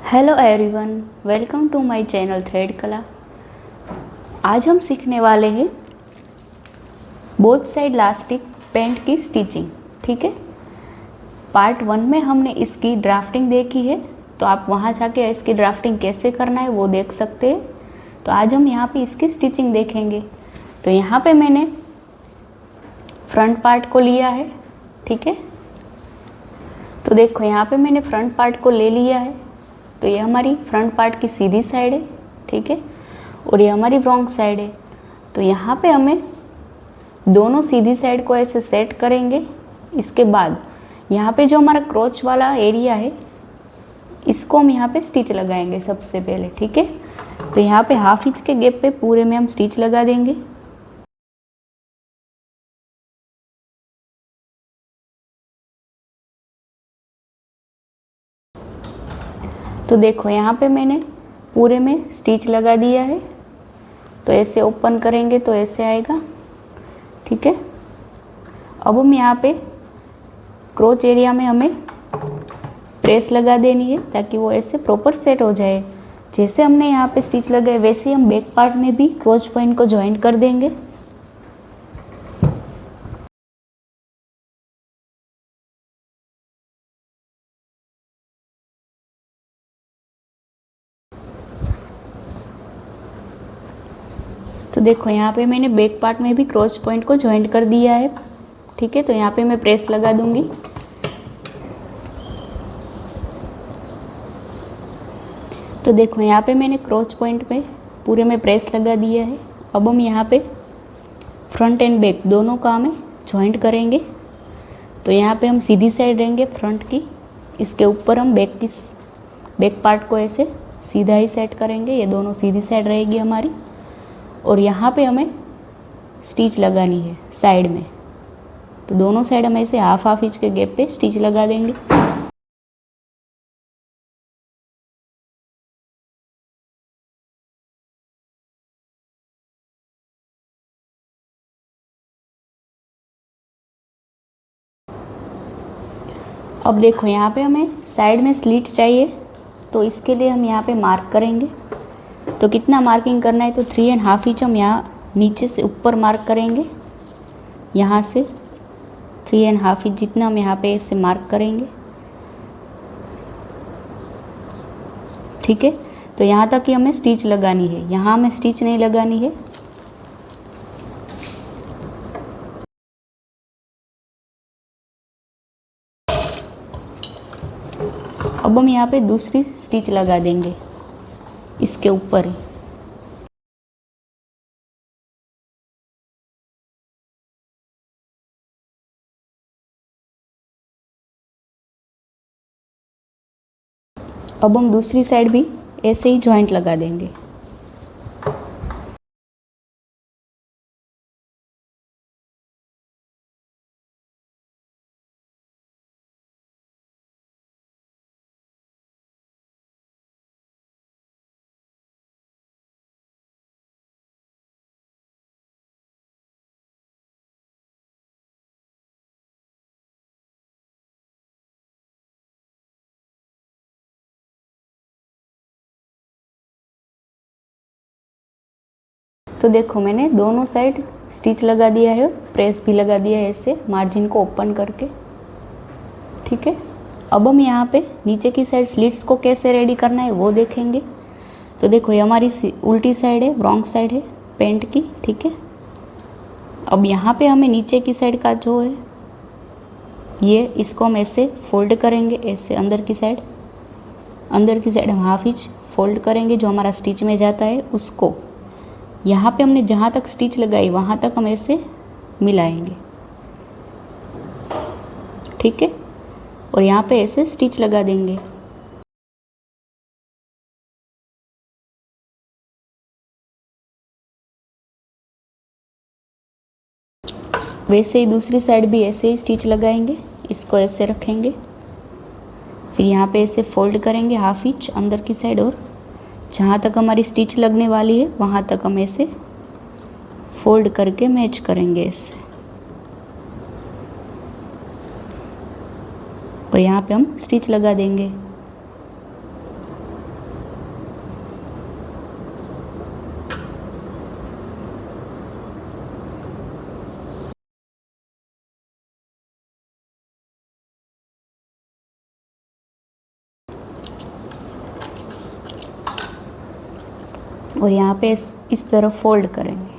Hello everyone, welcome to my channel thread Kala. आज हम सीखने वाले हैं बोथ साइड इलास्टिक पैंट की स्टिचिंग। ठीक है, पार्ट 1 में हमने इसकी ड्राफ्टिंग देखी है, तो आप वहाँ जाके इसकी ड्राफ्टिंग कैसे करना है वो देख सकते हैं। तो आज हम यहाँ पे इसकी स्टिचिंग देखेंगे। तो यहाँ पे मैंने फ्रंट पार्ट को लिया है। ठीक है, तो देखो यहाँ पे मैंने फ्रंट पार्ट को ले लिया है। तो ये हमारी फ्रंट पार्ट की सीधी साइड है। ठीक है, और ये हमारी रॉन्ग साइड है। तो यहाँ पे हमें दोनों सीधी साइड को ऐसे सेट करेंगे। इसके बाद यहाँ पे जो हमारा क्रोच वाला एरिया है इसको हम यहाँ पे स्टिच लगाएंगे सबसे पहले। ठीक है, तो यहाँ पे हाफ इंच के गैप पे पूरे में हम स्टिच लगा देंगे। तो देखो यहाँ पे मैंने पूरे में स्टिच लगा दिया है। तो ऐसे ओपन करेंगे तो ऐसे आएगा। ठीक है, अब हम यहाँ पे क्रोच एरिया में हमें प्रेस लगा देनी है ताकि वो ऐसे प्रॉपर सेट हो जाए। जैसे हमने यहाँ पे स्टिच लगाए वैसे हम बैक पार्ट में भी क्रोच पॉइंट को ज्वाइन कर देंगे। तो देखो यहाँ पे मैंने बैक पार्ट में भी क्रॉस पॉइंट को ज्वाइंट कर दिया है। ठीक है, तो यहाँ पे मैं प्रेस लगा दूंगी। तो देखो यहाँ पे मैंने क्रॉस पॉइंट पे पूरे में प्रेस लगा दिया है। अब हम यहाँ पे फ्रंट एंड बैक दोनों का हमें ज्वाइंट करेंगे। तो यहाँ पे हम सीधी साइड रहेंगे फ्रंट की, इसके ऊपर हम बैक पार्ट को ऐसे सीधा ही सेट करेंगे। ये दोनों सीधी साइड रहेगी हमारी, और यहाँ पे हमें स्टिच लगानी है साइड में। तो दोनों साइड हम ऐसे हाफ इंच के गैप पे स्टिच लगा देंगे। अब देखो यहाँ पे हमें साइड में स्लिट्स चाहिए, तो इसके लिए हम यहाँ पे मार्क करेंगे। तो कितना मार्किंग करना है, तो 3.5 इंच हम यहाँ नीचे से ऊपर मार्क करेंगे। यहाँ से 3.5 इंच जितना हम यहाँ पे इसे मार्क करेंगे। ठीक है, तो यहाँ तक ही हमें स्टिच लगानी है, यहाँ हमें स्टिच नहीं लगानी है। अब हम यहाँ पे दूसरी स्टिच लगा देंगे इसके ऊपर ही। अब हम दूसरी साइड भी ऐसे ही जॉइंट लगा देंगे। तो देखो मैंने दोनों साइड स्टिच लगा दिया है, प्रेस भी लगा दिया है ऐसे मार्जिन को ओपन करके। ठीक है, अब हम यहाँ पे नीचे की साइड स्लिट्स को कैसे रेडी करना है वो देखेंगे। तो देखो ये हमारी उल्टी साइड है, रॉन्ग साइड है पैंट की। ठीक है, अब यहाँ पे हमें नीचे की साइड का जो है ये इसको हम ऐसे फोल्ड करेंगे, ऐसे अंदर की साइड हम हाफ इंच फोल्ड करेंगे। जो हमारा स्टिच में जाता है उसको यहाँ पे हमने जहाँ तक स्टिच लगाई वहाँ तक हम ऐसे मिलाएंगे। ठीक है, और यहाँ पे ऐसे स्टिच लगा देंगे। वैसे ही दूसरी साइड भी ऐसे ही स्टिच लगाएंगे, इसको ऐसे रखेंगे, फिर यहाँ पे ऐसे फोल्ड करेंगे हाफ इंच अंदर की साइड, और जहाँ तक हमारी स्टिच लगने वाली है वहाँ तक हम ऐसे फोल्ड करके मैच करेंगे इससे, और यहाँ पे हम स्टिच लगा देंगे। और यहाँ पे इस तरफ फोल्ड करेंगे।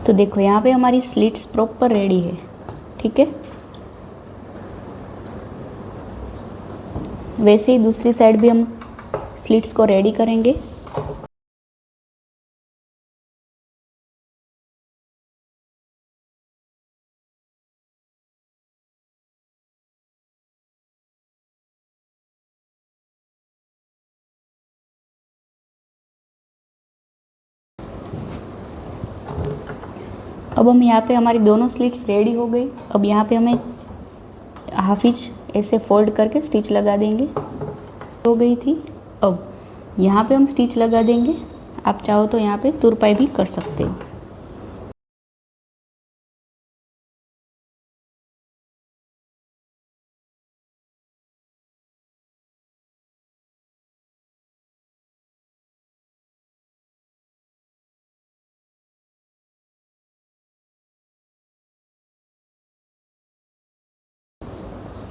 तो देखो यहाँ पे हमारी स्लिट्स प्रॉपर रेडी है, ठीक है। वैसे ही दूसरी साइड भी हम स्लिट्स को रेडी करेंगे। अब हम यहाँ पे हमारी दोनों स्लिट्स रेडी हो गई। अब यहाँ पे हमें हाफ इंच ऐसे फोल्ड करके स्टिच लगा देंगे। हो गई थी। अब यहाँ पे हम स्टिच लगा देंगे। आप चाहो तो यहाँ पे तुरपाई भी कर सकते हो।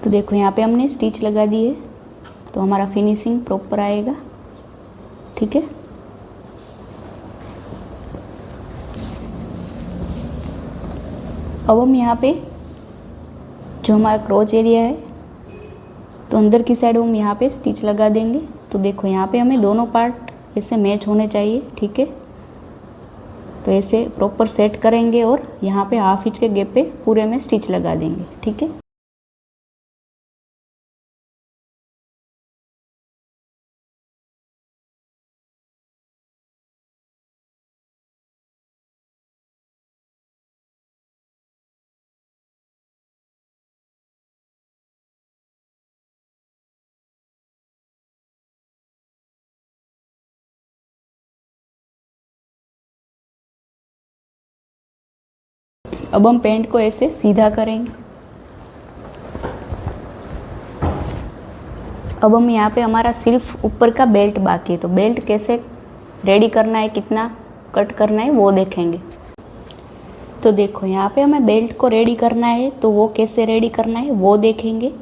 तो देखो यहाँ पे हमने स्टिच लगा दी है, तो हमारा फिनिशिंग प्रॉपर आएगा, ठीक है। अब हम यहाँ पे जो हमारा क्रोच एरिया है, तो अंदर की साइड हम यहाँ पे स्टिच लगा देंगे। तो देखो यहाँ पे हमें दोनों पार्ट ऐसे मैच होने चाहिए, ठीक है। तो ऐसे प्रॉपर सेट करेंगे और यहाँ पे हाफ इंच के गैप पे पूरे में स्टिच लगा देंगे, ठीक है। अब हम पेंट को ऐसे सीधा करेंगे। अब हम यहाँ पे हमारा सिर्फ ऊपर का बेल्ट बाकी है, तो बेल्ट कैसे रेडी करना है, कितना कट करना है वो देखेंगे। तो देखो यहाँ पे हमें बेल्ट को रेडी करना है, तो वो कैसे रेडी करना है वो देखेंगे।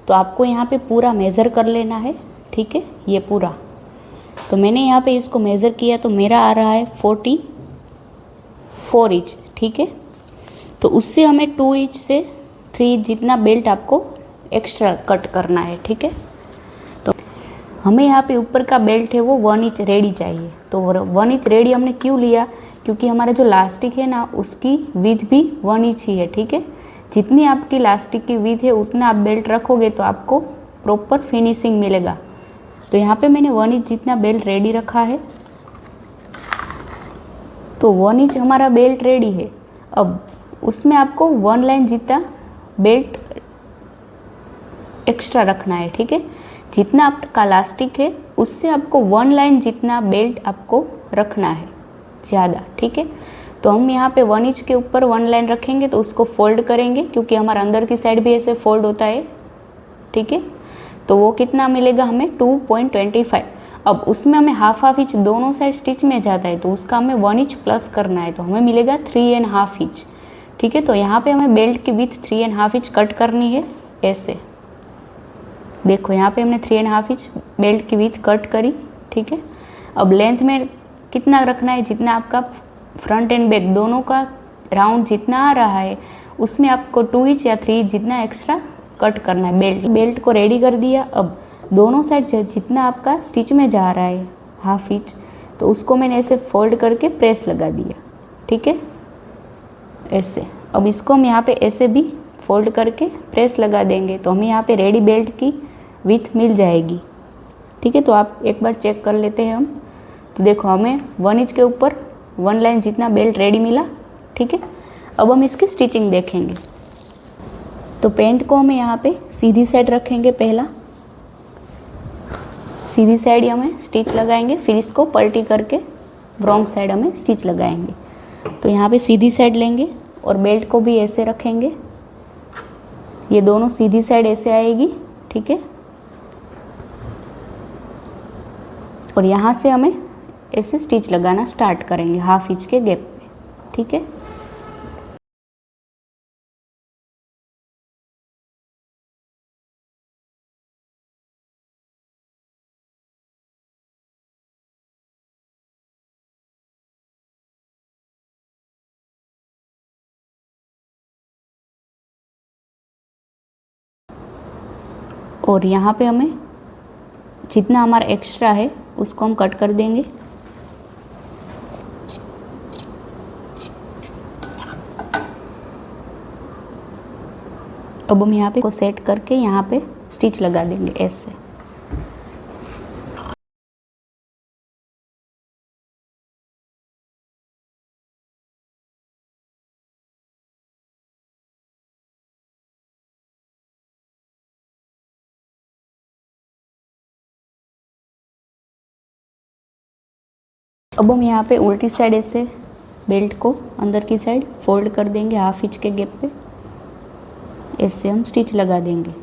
तो आपको यहाँ पे पूरा मेज़र कर लेना है, ठीक है, ये पूरा। तो मैंने यहाँ पे इसको मेज़र किया, तो मेरा आ रहा है 44 इंच, ठीक है। तो उससे हमें 2 इंच से 3 इंच जितना बेल्ट आपको एक्स्ट्रा कट करना है, ठीक है। तो हमें यहाँ पे ऊपर का बेल्ट है वो 1 इंच रेडी चाहिए। तो 1 इंच रेडी हमने क्यों लिया, क्योंकि हमारा जो लास्टिक है ना उसकी विड्थ भी 1 इंच ही है, ठीक है। जितनी आपकी लास्टिक की विड्थ है उतना आप बेल्ट रखोगे तो आपको प्रॉपर फिनिशिंग मिलेगा। तो यहाँ पे मैंने 1 इंच जितना बेल्ट रेडी रखा है। तो 1 इंच हमारा बेल्ट रेडी है। अब उसमें आपको 1 लाइन जितना बेल्ट एक्स्ट्रा रखना है, ठीक है। जितना आपका लास्टिक है उससे आपको 1 लाइन जितना बेल्ट आपको रखना है ज़्यादा, ठीक है। तो हम यहाँ पे 1 इंच के ऊपर 1 लाइन रखेंगे, तो उसको फोल्ड करेंगे, क्योंकि हमारा अंदर की साइड भी ऐसे फोल्ड होता है, ठीक है। तो वो कितना मिलेगा हमें 2.25। अब उसमें हमें हाफ इंच दोनों साइड स्टिच में जाता है, तो उसका हमें 1 इंच प्लस करना है, तो हमें मिलेगा 3.5 इंच, ठीक है। तो यहाँ पे हमें बेल्ट की विड्थ 3.5 इंच कट करनी है ऐसे। देखो यहाँ पे हमने 3.5 इंच बेल्ट की विड्थ कट करी, ठीक है। अब लेंथ में कितना रखना है, जितना आपका फ्रंट एंड बैक दोनों का राउंड जितना आ रहा है उसमें आपको 2 इंच या 3 इंच जितना एक्स्ट्रा कट करना है। बेल्ट को रेडी कर दिया। अब दोनों साइड जितना आपका स्टिच में जा रहा है हाफ इंच, तो उसको मैंने ऐसे फोल्ड करके प्रेस लगा दिया, ठीक है, ऐसे। अब इसको हम यहाँ पे ऐसे भी फोल्ड करके प्रेस लगा देंगे, तो हमें यहाँ पे रेडी बेल्ट की विड्थ मिल जाएगी, ठीक है। तो आप एक बार चेक कर लेते हैं हम। तो देखो हमें 1 इंच के ऊपर 1 लाइन जितना बेल्ट रेडी मिला, ठीक है। अब हम इसकी स्टिचिंग देखेंगे। तो पेंट को हमें यहाँ पे सीधी साइड रखेंगे। पहला सीधी साइड हमें स्टिच लगाएंगे, फिर इसको पलटी करके रॉन्ग साइड हमें स्टिच लगाएंगे। तो यहाँ पे सीधी साइड लेंगे और बेल्ट को भी ऐसे रखेंगे, ये दोनों सीधी साइड ऐसे आएगी, ठीक है। और यहाँ से हमें ऐसे स्टिच लगाना स्टार्ट करेंगे हाफ इंच के गैप पे, ठीक है। और यहाँ पे हमें जितना हमारा एक्स्ट्रा है उसको हम कट कर देंगे। अब हम यहाँ पे को सेट करके यहाँ पे स्टिच लगा देंगे ऐसे। अब हम यहाँ पे उल्टी साइड ऐसे बेल्ट को अंदर की साइड फोल्ड कर देंगे हाफ इंच के गैप पे, ऐसे हम स्टिच लगा देंगे।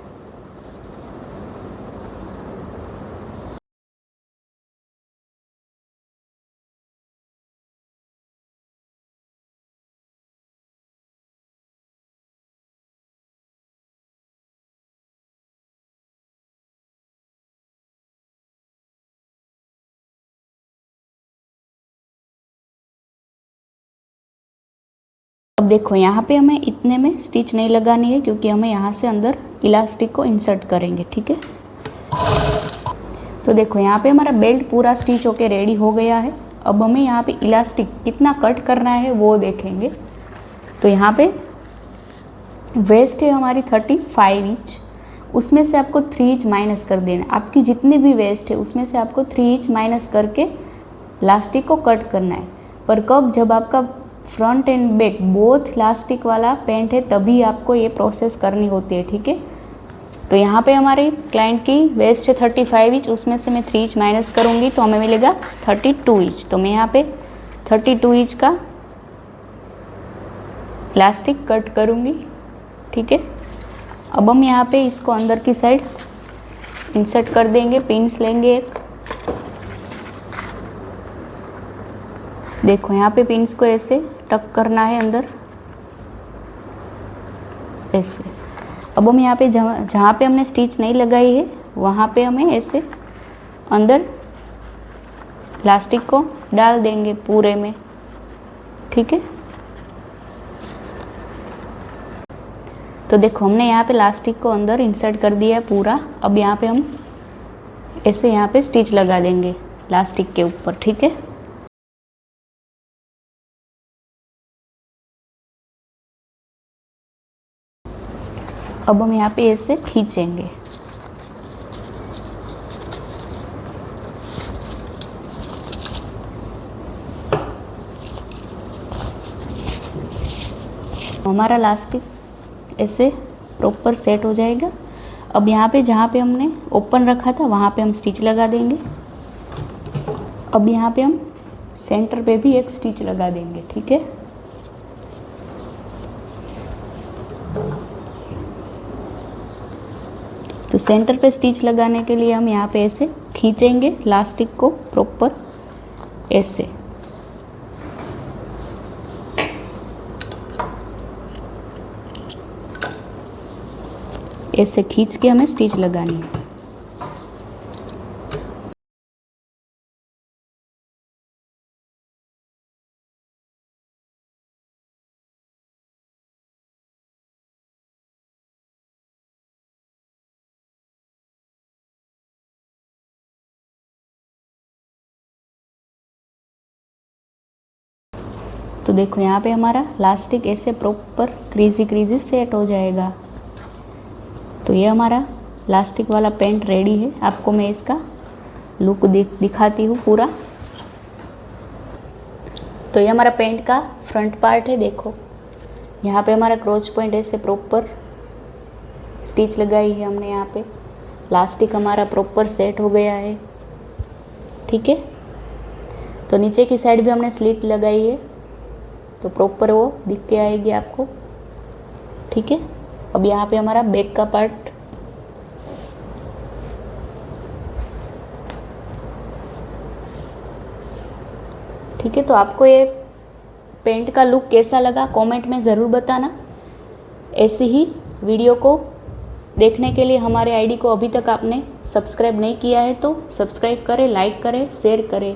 अब देखो यहाँ पे हमें इतने में स्टिच नहीं लगानी है क्योंकि हमें यहाँ से अंदर इलास्टिक को इंसर्ट करेंगे, ठीक है। तो देखो यहाँ पे हमारा बेल्ट पूरा स्टिच होके रेडी हो गया है। अब हमें यहाँ पे इलास्टिक कितना कट करना है वो देखेंगे। तो यहाँ पे वेस्ट है हमारी 35 इंच, उसमें से आपको 3 इंच माइनस कर देना। आपकी जितनी भी वेस्ट है उसमें से आपको 3 इंच माइनस करके इलास्टिक को कट करना है। पर कब, जब आपका front end back both elastic वाला पैंट है तभी आपको ये प्रोसेस करनी होती है, ठीक है। तो यहाँ पे हमारे क्लाइंट की वेस्ट है 35 इंच, उसमें से मैं 3 इंच माइनस करूँगी तो हमें मिलेगा 32 इंच। तो मैं यहाँ पे 32 इंच का इलास्टिक कट करूँगी, ठीक है। अब हम यहाँ पे इसको अंदर की साइड इंसर्ट कर देंगे, पिन्स लेंगे एक। देखो यहाँ पे पिन्स को ऐसे टक करना है अंदर ऐसे। अब हम यहाँ पे जहाँ पे हमने स्टिच नहीं लगाई है वहाँ पे हमें ऐसे अंदर इलास्टिक को डाल देंगे पूरे में, ठीक है। तो देखो हमने यहाँ पे इलास्टिक को अंदर इंसर्ट कर दिया है पूरा। अब यहाँ पे हम ऐसे यहाँ पे स्टिच लगा देंगे इलास्टिक के ऊपर, ठीक है। अब हम यहाँ पे ऐसे खींचेंगे। हमारा इलास्टिक ऐसे प्रॉपर सेट हो जाएगा। अब यहाँ पे जहाँ पे हमने ओपन रखा था वहाँ पे हम स्टिच लगा देंगे। अब यहाँ पे हम सेंटर पे भी एक स्टिच लगा देंगे, ठीक है। तो सेंटर पे स्टिच लगाने के लिए हम यहाँ पे ऐसे खींचेंगे इलास्टिक को प्रॉपर ऐसे। ऐसे खींच के हमें स्टिच लगानी है। तो देखो यहाँ पे हमारा इलास्टिक ऐसे प्रॉपर क्रीजी सेट हो जाएगा। तो ये हमारा इलास्टिक वाला पैंट रेडी है। आपको मैं इसका लुक दिखाती हूँ पूरा। तो ये हमारा पैंट का फ्रंट पार्ट है। देखो यहाँ पे हमारा क्रोच पॉइंट ऐसे प्रॉपर स्टिच लगाई है हमने। यहाँ पे इलास्टिक हमारा प्रॉपर सेट हो गया है, ठीक है। तो नीचे की साइड भी हमने स्लिट लगाई है तो प्रॉपर वो दिख के आएगी आपको, ठीक है। अब यहाँ पे हमारा बैक का पार्ट ठीक है, तो आपको ये पेंट का लुक कैसा लगा कमेंट में ज़रूर बताना। ऐसे ही वीडियो को देखने के लिए हमारे आईडी को अभी तक आपने सब्सक्राइब नहीं किया है तो सब्सक्राइब करें, लाइक करें, शेयर करें